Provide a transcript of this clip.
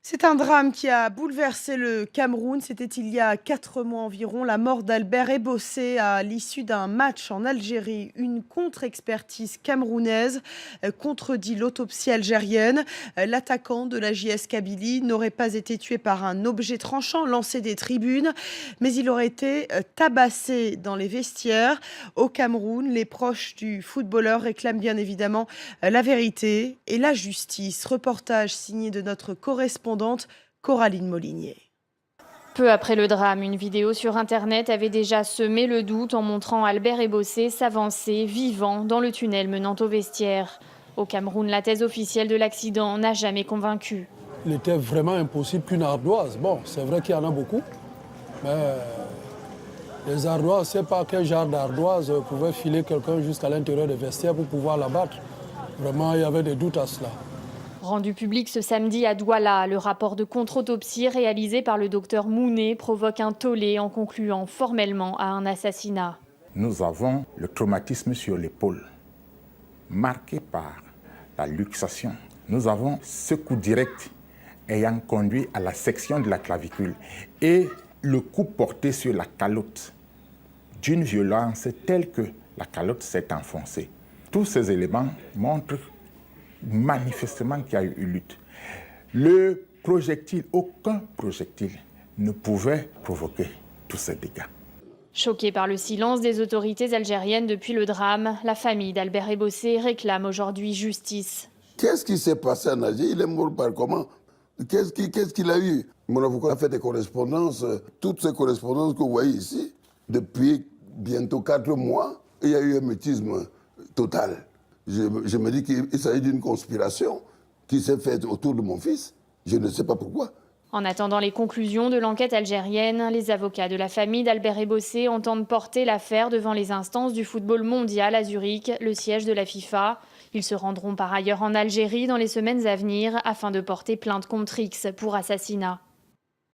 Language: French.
C'est un drame qui a bouleversé le Cameroun. C'était il y a 4 mois environ. La mort d'Albert Ebossé à l'issue d'un match en Algérie. Une contre-expertise camerounaise contredit l'autopsie algérienne. L'attaquant de la JS Kabylie n'aurait pas été tué par un objet tranchant lancé des tribunes, mais il aurait été tabassé dans les vestiaires. Au Cameroun, les proches du footballeur réclament bien évidemment la vérité et la justice. Reportage signé de notre correspondante Coraline Molinier. Peu après le drame, une vidéo sur Internet avait déjà semé le doute en montrant Albert Ebossé s'avancer vivant dans le tunnel menant au vestiaire. Au Cameroun, la thèse officielle de l'accident n'a jamais convaincu. Il était vraiment impossible qu'une ardoise, bon, c'est vrai qu'il y en a beaucoup, mais les ardoises, je ne sais pas quel genre d'ardoise pouvait filer quelqu'un jusqu'à l'intérieur des vestiaires pour pouvoir l'abattre. Vraiment, il y avait des doutes à cela. Rendu public ce samedi à Douala, le rapport de contre-autopsie réalisé par le docteur Mounet provoque un tollé en concluant formellement à un assassinat. Nous avons le traumatisme sur l'épaule, marqué par la luxation. Nous avons ce coup direct ayant conduit à la section de la clavicule et le coup porté sur la calotte d'une violence telle que la calotte s'est enfoncée. Tous ces éléments montrent manifestement qu'il y a eu lutte. Le projectile, aucun projectile ne pouvait provoquer tous ces dégâts. Choquée par le silence des autorités algériennes depuis le drame, la famille d'Albert Ebossé réclame aujourd'hui justice. Qu'est-ce qui s'est passé en Algérie? Il est mort par comment? Qu'est-ce qu'il a eu? Mon avocat a fait des correspondances, toutes ces correspondances que vous voyez ici, depuis bientôt 4 mois, il y a eu un mutisme total. Je me dis qu'il s'agit d'une conspiration qui s'est faite autour de mon fils. Je ne sais pas pourquoi. En attendant les conclusions de l'enquête algérienne, les avocats de la famille d'Albert Ebossé entendent porter l'affaire devant les instances du football mondial à Zurich, le siège de la FIFA. Ils se rendront par ailleurs en Algérie dans les semaines à venir afin de porter plainte contre X pour assassinat.